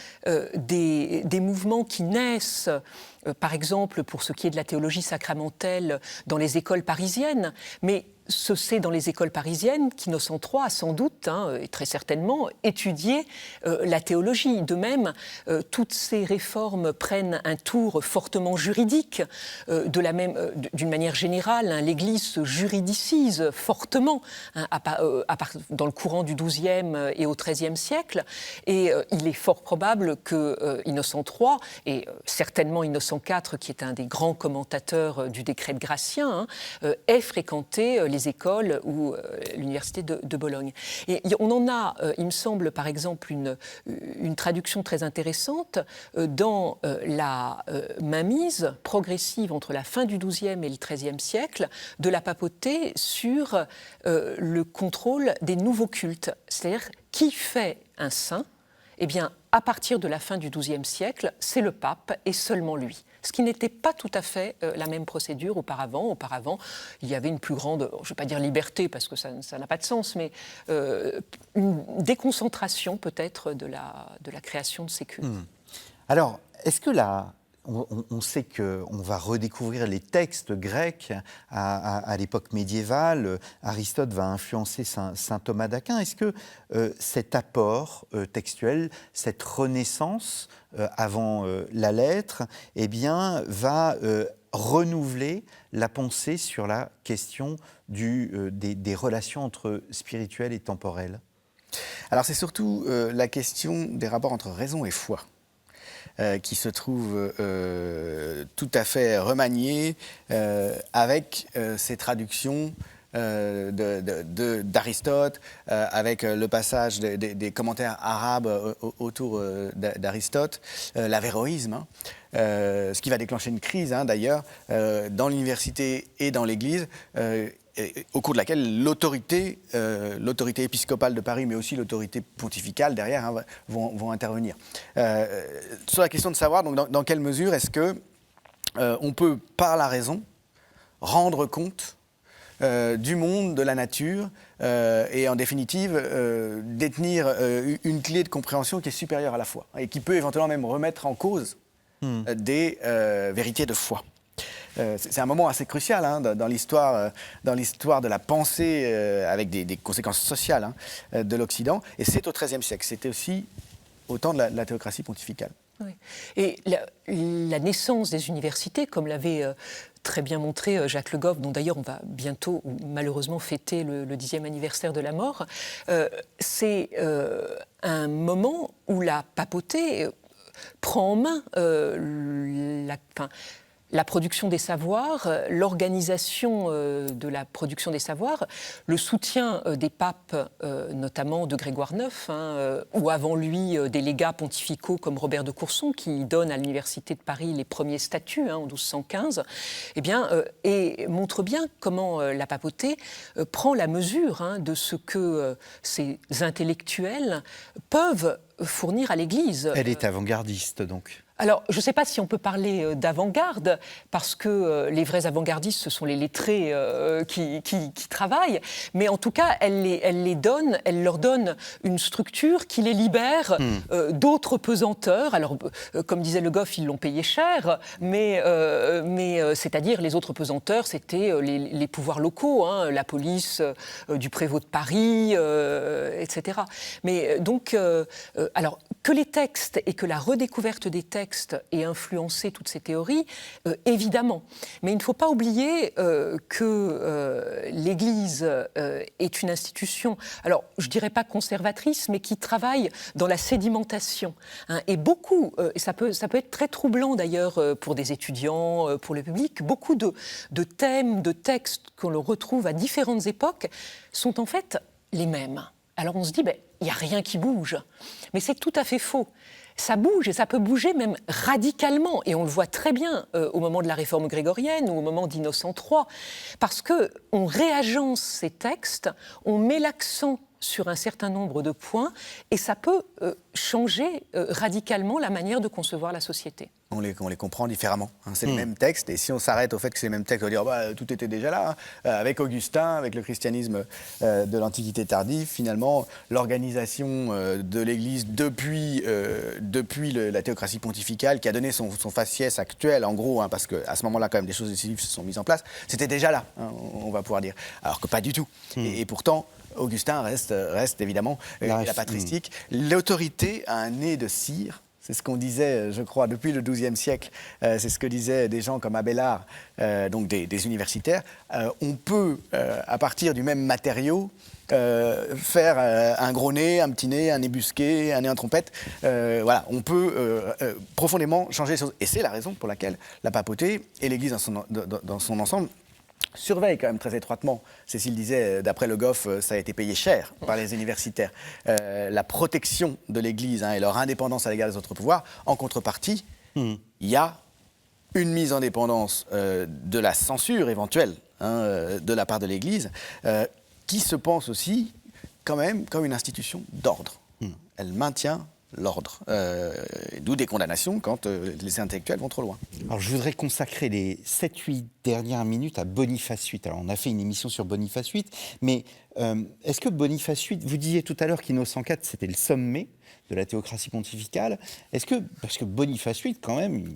des mouvements qui naissent, par exemple, pour ce qui est de la théologie sacramentelle, dans les écoles parisiennes, mais c'est dans les écoles parisiennes qu'Innocent III a sans doute, et très certainement, étudié la théologie. De même, toutes ces réformes prennent un tour fortement juridique. D'une manière générale, l'Église se juridicise fortement dans le courant du XIIe et au XIIIe siècle. Et il est fort probable que Innocent III, et certainement Innocent IV, qui est un des grands commentateurs du décret de Gratien, ait fréquenté les écoles ou l'université de Bologne. Et on en a, il me semble, par exemple, une traduction très intéressante dans la mainmise progressive entre la fin du XIIe et le XIIIe siècle de la papauté sur le contrôle des nouveaux cultes. C'est-à-dire, qui fait un saint ? Eh bien, à partir de la fin du XIIe siècle, c'est le pape et seulement lui. Ce qui n'était pas tout à fait la même procédure auparavant. Auparavant, il y avait une plus grande, je ne vais pas dire liberté parce que ça n'a pas de sens, mais une déconcentration peut-être de la création de ces cultes. Alors, est-ce que on sait qu'on va redécouvrir les textes grecs à l'époque médiévale. Aristote va influencer saint Thomas d'Aquin. Est-ce que cet apport textuel, cette renaissance avant la lettre, eh bien, va renouveler la pensée sur la question des relations entre spirituel et temporel ? Alors c'est surtout la question des rapports entre raison et foi. Qui se trouve tout à fait remanié avec ces traductions d'Aristote, avec le passage des commentaires arabes autour d'Aristote, l'avéroïsme, ce qui va déclencher une crise d'ailleurs dans l'université et dans l'Église, au cours de laquelle l'autorité épiscopale de Paris, mais aussi l'autorité pontificale derrière, vont intervenir. Sur la question de savoir donc, dans quelle mesure est-ce que on peut, par la raison, rendre compte du monde, de la nature, et en définitive détenir une clé de compréhension qui est supérieure à la foi, et qui peut éventuellement même remettre en cause des vérités de foi. C'est un moment assez crucial dans l'histoire de la pensée avec des conséquences sociales de l'Occident. Et c'est au XIIIe siècle. C'était aussi au temps de la théocratie pontificale. Oui. Et la naissance des universités, comme l'avait très bien montré Jacques Le Goff, dont d'ailleurs on va bientôt, malheureusement, fêter le 10e anniversaire de la mort, c'est un moment où la papauté prend en main la production des savoirs, l'organisation de la production des savoirs, le soutien des papes, notamment de Grégoire IX, ou avant lui des légats pontificaux comme Robert de Courson, qui donne à l'Université de Paris les premiers statuts en 1215, et montre bien comment la papauté prend la mesure de ce que ces intellectuels peuvent fournir à l'Église. Elle est avant-gardiste, donc. Alors, je ne sais pas si on peut parler d'avant-garde, parce que les vrais avant-gardistes, ce sont les lettrés qui travaillent, mais en tout cas, elle leur donne une structure qui les libère d'autres pesanteurs. Alors, comme disait Le Goff, ils l'ont payé cher, mais c'est-à-dire les autres pesanteurs, c'était les pouvoirs locaux, la police du prévôt de Paris, etc. Mais donc, alors, que les textes et que la redécouverte des textes ait influencé toutes ces théories, évidemment. Mais il ne faut pas oublier que l'Église est une institution, alors je ne dirais pas conservatrice, mais qui travaille dans la sédimentation. Et beaucoup, et ça peut être très troublant d'ailleurs pour des étudiants, pour le public, beaucoup de thèmes, de textes qu'on retrouve à différentes époques sont en fait les mêmes. Alors on se dit, il n'y a rien qui bouge. Mais c'est tout à fait faux. Ça bouge, et ça peut bouger même radicalement. Et on le voit très bien au moment de la réforme grégorienne ou au moment d'Innocent III. Parce qu'on réagence ces textes, on met l'accent sur un certain nombre de points, et ça peut changer radicalement la manière de concevoir la société. On les comprend différemment. C'est le même texte, et si on s'arrête au fait que c'est le même texte, on va dire tout était déjà là. Avec Augustin, avec le christianisme de l'Antiquité tardive, finalement, l'organisation de l'Église depuis la théocratie pontificale, qui a donné son faciès actuel, en gros, parce qu'à ce moment-là, quand même, des choses décisives se sont mises en place, c'était déjà là, on va pouvoir dire. Alors que pas du tout. Et pourtant, Augustin reste évidemment la patristique. L'autorité a un nez de cire. C'est ce qu'on disait, je crois, depuis le XIIe siècle. C'est ce que disaient des gens comme Abélard, donc des universitaires. On peut, à partir du même matériau, faire un gros nez, un petit nez, un nez busqué, un nez en trompette. Voilà, on peut profondément changer les choses. Et c'est la raison pour laquelle la papauté et l'Église dans son ensemble surveille quand même très étroitement. Cécile disait, d'après Le Goff, ça a été payé cher par les universitaires. La protection de l'Église et leur indépendance à l'égard des autres pouvoirs. En contrepartie, il y a une mise en dépendance de la censure éventuelle de la part de l'Église, qui se pense aussi quand même comme une institution d'ordre. Elle maintient l'ordre, d'où des condamnations quand les intellectuels vont trop loin. Alors je voudrais consacrer les 7-8 dernières minutes à Boniface VIII. Alors on a fait une émission sur Boniface VIII, mais est-ce que Boniface VIII, vous disiez tout à l'heure qu'Innocent IV c'était le sommet de la théocratie pontificale, est-ce que, parce que Boniface VIII quand même,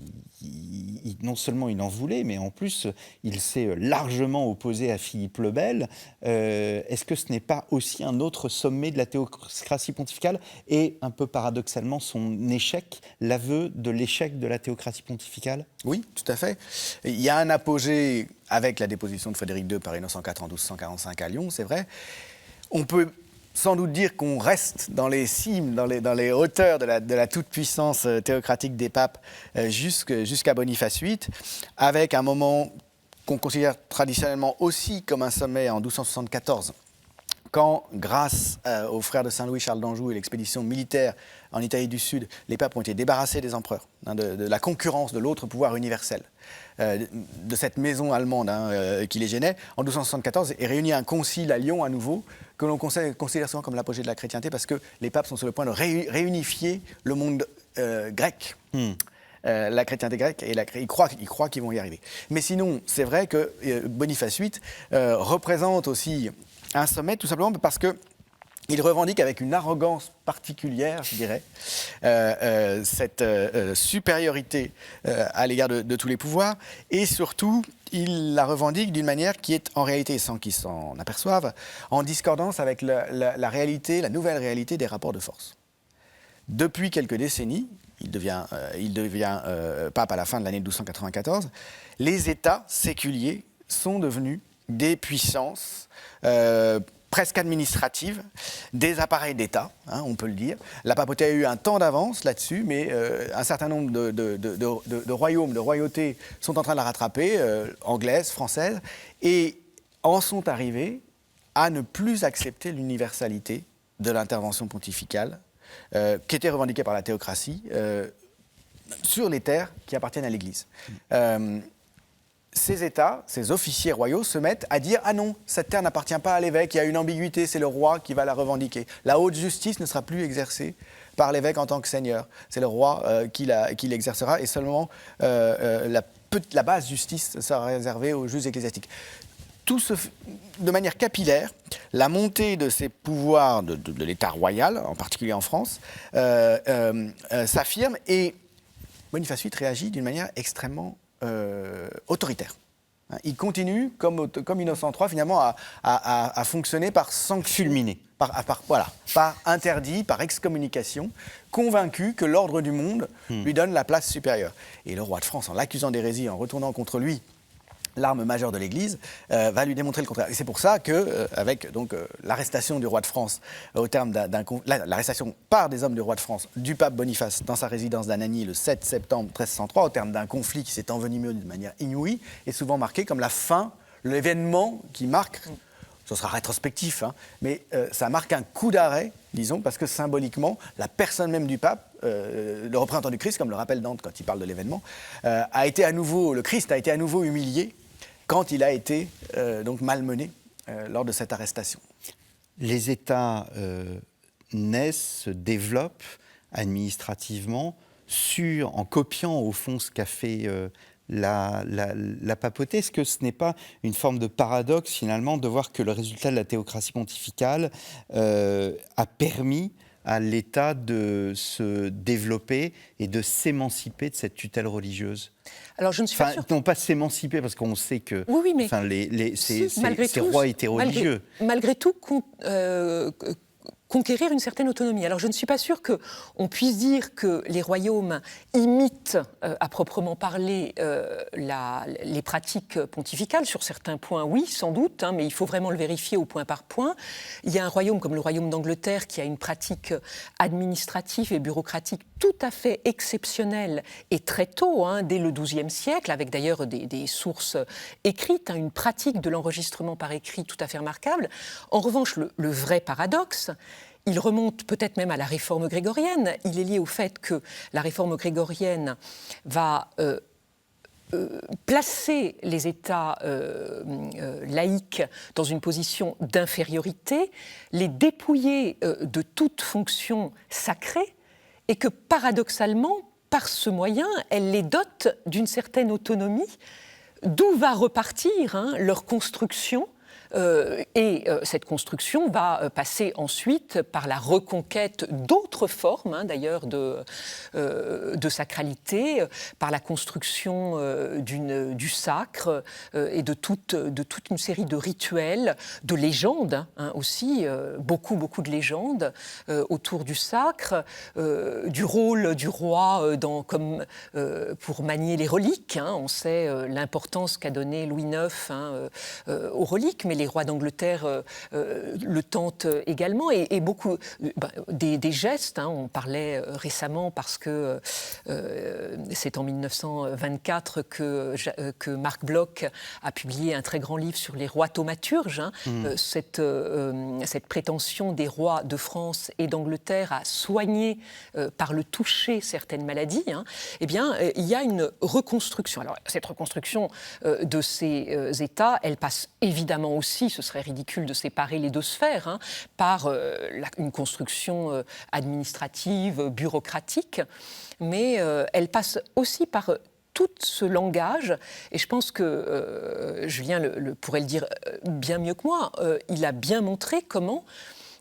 non seulement il en voulait, mais en plus il s'est largement opposé à Philippe le Bel, est-ce que ce n'est pas aussi un autre sommet de la théocratie pontificale et un peu paradoxalement son échec, l'aveu de l'échec de la théocratie pontificale? Oui, tout à fait. Il y a un apogée avec la déposition de Frédéric II par Innocent IV en 1245 à Lyon, c'est vrai. On peut sans doute dire qu'on reste dans les cimes, dans les hauteurs de la toute-puissance théocratique des papes jusqu'à Boniface VIII, avec un moment qu'on considère traditionnellement aussi comme un sommet en 1274, quand, grâce aux frères de Saint-Louis, Charles d'Anjou et l'expédition militaire en Italie du Sud, les papes ont été débarrassés des empereurs, de la concurrence de l'autre pouvoir universel, de cette maison allemande qui les gênait. En 1274 est réuni un concile à Lyon à nouveau, que l'on considère souvent comme l'apogée de la chrétienté, parce que les papes sont sur le point de réunifier le monde grec. La chrétienté grecque, et ils croient qu'ils vont y arriver. Mais sinon, c'est vrai que Boniface VIII représente aussi un sommet, tout simplement parce qu'il revendique avec une arrogance particulière, je dirais, cette supériorité à l'égard de tous les pouvoirs, et surtout, il la revendique d'une manière qui est en réalité, sans qu'ils s'en aperçoivent, en discordance avec la réalité, la nouvelle réalité des rapports de force. Depuis quelques décennies, il devient pape à la fin de l'année 1294, les États séculiers sont devenus des puissances presque administrative des appareils d'État, on peut le dire. La papauté a eu un temps d'avance là-dessus, mais un certain nombre de royaumes, de royautés sont en train de la rattraper, anglaises, françaises, et en sont arrivés à ne plus accepter l'universalité de l'intervention pontificale, qui était revendiquée par la théocratie, sur les terres qui appartiennent à l'Église. Ces États, ces officiers royaux se mettent à dire « Ah non, cette terre n'appartient pas à l'évêque, il y a une ambiguïté, c'est le roi qui va la revendiquer. La haute justice ne sera plus exercée par l'évêque en tant que seigneur. C'est le roi qui l'exercera et seulement la basse justice sera réservée aux juges ecclésiastiques. » Tout de manière capillaire, la montée de ces pouvoirs de l'État royal, en particulier en France, s'affirme et Boniface VIII réagit d'une manière extrêmement autoritaire. Il continue, comme Innocent III, finalement, à fonctionner par sanction. Fulminé. Par interdit, par excommunication, convaincu que l'ordre du monde lui donne la place supérieure. Et le roi de France, en l'accusant d'hérésie, en retournant contre lui l'arme majeure de l'Église, va lui démontrer le contraire. Et c'est pour ça que, avec l'arrestation du roi de France, au terme l'arrestation par des hommes du roi de France du pape Boniface dans sa résidence d'Anagni le 7 septembre 1303, au terme d'un conflit qui s'est envenimé de manière inouïe, est souvent marqué comme la fin, l'événement qui marque. Ce sera rétrospectif, mais ça marque un coup d'arrêt, disons, parce que symboliquement, la personne même du pape, le représentant du Christ, comme le rappelle Dante quand il parle de l'événement, le Christ a été à nouveau humilié quand il a été donc malmené lors de cette arrestation. Les États naissent, se développent administrativement en copiant au fond ce qu'a fait la papauté. Est-ce que ce n'est pas une forme de paradoxe finalement de voir que le résultat de la théocratie pontificale a permis à l'État de se développer et de s'émanciper de cette tutelle religieuse? Alors, je ne suis pas sûre. Non, pas s'émanciper, parce qu'on sait que oui, mais ces rois étaient religieux. Malgré tout, conquérir une certaine autonomie. Alors je ne suis pas sûre qu'on puisse dire que les royaumes imitent à proprement parler les pratiques pontificales. Sur certains points, oui, sans doute, mais il faut vraiment le vérifier au point par point. Il y a un royaume comme le royaume d'Angleterre qui a une pratique administrative et bureaucratique tout à fait exceptionnelle et très tôt, dès le XIIe siècle, avec d'ailleurs des sources écrites, une pratique de l'enregistrement par écrit tout à fait remarquable. En revanche, le vrai paradoxe, il remonte peut-être même à la réforme grégorienne. Il est lié au fait que la réforme grégorienne va placer les États laïques dans une position d'infériorité, les dépouiller de toute fonction sacrée, et que paradoxalement, par ce moyen, elle les dote d'une certaine autonomie, d'où va repartir leur construction. Cette construction va passer ensuite par la reconquête d'autres formes, d'ailleurs, de sacralité, par la construction du sacre et de toute une série de rituels, de légendes aussi, beaucoup de légendes autour du sacre, du rôle du roi pour manier les reliques. On sait l'importance qu'a donnée Louis IX aux reliques, mais les rois d'Angleterre le tentent également, et beaucoup des gestes. On parlait récemment, parce que c'est en 1924 que Marc Bloch a publié un très grand livre sur les rois thaumaturges, cette prétention des rois de France et d'Angleterre à soigner par le toucher certaines maladies. Eh bien, il y a une reconstruction. Alors, cette reconstruction de ces États, elle passe évidemment aussi, ce serait ridicule de séparer les deux sphères, par une construction administrative, bureaucratique, mais elle passe aussi par tout ce langage, et je pense que Julien pourrait le dire bien mieux que moi, il a bien montré comment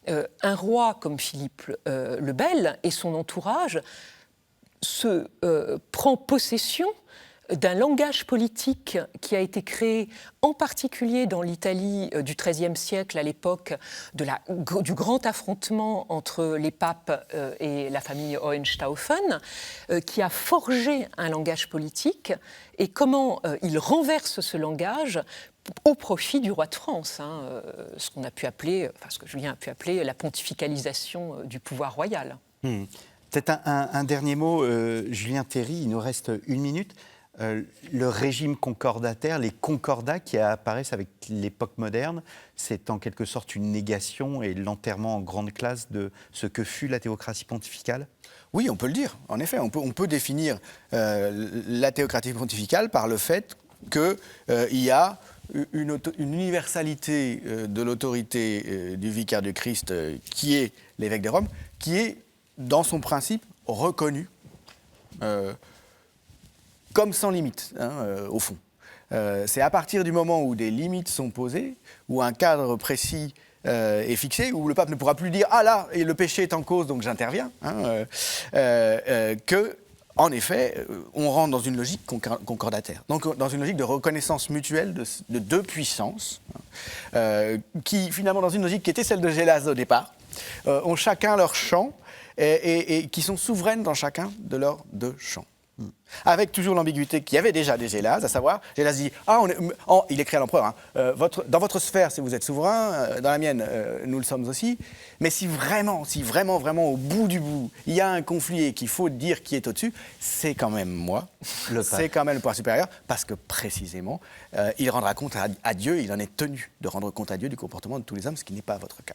un roi comme Philippe le Bel et son entourage se prend possession d'un langage politique qui a été créé en particulier dans l'Italie du XIIIe siècle, à l'époque du grand affrontement entre les papes et la famille Hohenstaufen, qui a forgé un langage politique, et comment il renverse ce langage au profit du roi de France, ce qu'on a pu appeler, ce que Julien a pu appeler la pontificalisation du pouvoir royal. Peut-être un dernier mot, Julien Théry, il nous reste 1 minute. Le régime concordataire, les concordats qui apparaissent avec l'époque moderne, c'est en quelque sorte une négation et l'enterrement en grande classe de ce que fut la théocratie pontificale? Oui, on peut le dire. En effet, on peut définir la théocratie pontificale par le fait qu'il y a une universalité de l'autorité du vicaire du Christ, qui est l'évêque de Rome, qui est, dans son principe, reconnu comme sans limite, au fond. C'est à partir du moment où des limites sont posées, où un cadre précis est fixé, où le pape ne pourra plus dire « Ah là, et le péché est en cause, donc j'interviens », que, en effet, on rentre dans une logique concordataire. Donc dans une logique de reconnaissance mutuelle de deux puissances, qui, finalement, dans une logique qui était celle de Gélas au départ, ont chacun leur champ et qui sont souveraines dans chacun de leurs 2 champs. Avec toujours l'ambiguïté qu'il y avait déjà des Gélas, à savoir, Gélas dit il écrit à l'empereur, dans votre sphère, si vous êtes souverain, dans la mienne, nous le sommes aussi, mais si vraiment, au bout du bout, il y a un conflit et qu'il faut dire qui est au-dessus, c'est quand même moi, c'est quand même le pouvoir supérieur, parce que précisément, il rendra compte à Dieu, il en est tenu de rendre compte à Dieu du comportement de tous les hommes, ce qui n'est pas votre cas.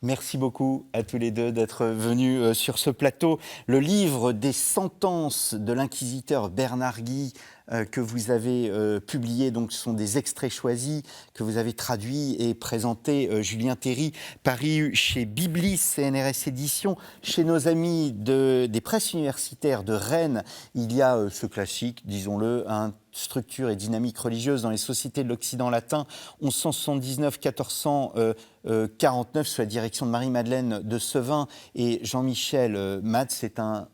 Merci beaucoup à tous les deux d'être venus sur ce plateau. Le livre des sentences de l'inquisiteur Bernard Guy que vous avez publié, donc ce sont des extraits choisis que vous avez traduits et présentés, Julien Théry, paru chez Biblis CNRS Éditions. Chez nos amis des presses universitaires de Rennes, il y a ce classique, disons-le, structure et dynamique religieuse dans les sociétés de l'Occident latin, 1179-1449, sous la direction de Marie-Madeleine de Sevin et Jean-Michel Math. C'est un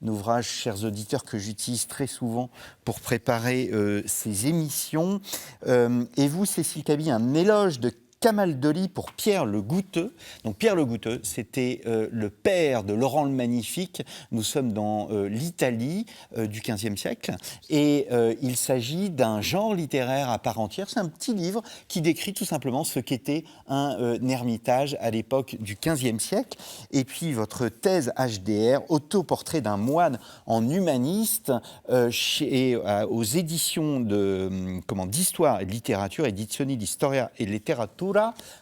ouvrage, chers auditeurs, que j'utilise très souvent pour préparer ces émissions. Et vous, Cécile Cabi, un éloge de Camaldoli pour Pierre le Goutteux. Donc Pierre le Goutteux, c'était le père de Laurent le Magnifique. Nous sommes dans l'Italie du XVe siècle et il s'agit d'un genre littéraire à part entière. C'est un petit livre qui décrit tout simplement ce qu'était un ermitage à l'époque du XVe siècle. Et puis votre thèse HDR, autoportrait d'un moine en humaniste, aux éditions d'histoire et de littérature, Edizioni di Storia e Letteratura,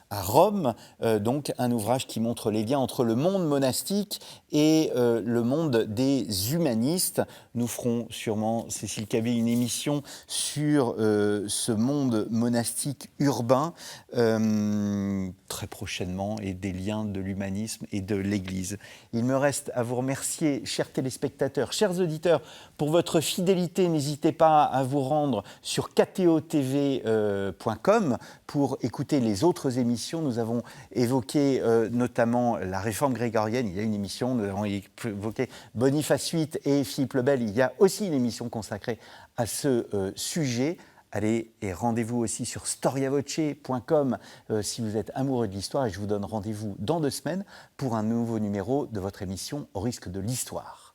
à Rome, donc un ouvrage qui montre les liens entre le monde monastique et le monde des humanistes. Nous ferons sûrement, Cécile Cabi, une émission sur ce monde monastique urbain très prochainement, et des liens de l'humanisme et de l'Église. Il me reste à vous remercier, chers téléspectateurs, chers auditeurs, pour votre fidélité. N'hésitez pas à vous rendre sur ktotv.com pour écouter les autres émissions. Nous avons évoqué notamment la réforme grégorienne. Il y a une émission, nous avons évoqué Boniface VIII et Philippe le Bel. Il y a aussi une émission consacrée à ce sujet. Allez, et rendez-vous aussi sur storiavoce.com si vous êtes amoureux de l'histoire. Et je vous donne rendez-vous dans 2 semaines pour un nouveau numéro de votre émission Au risque de l'histoire.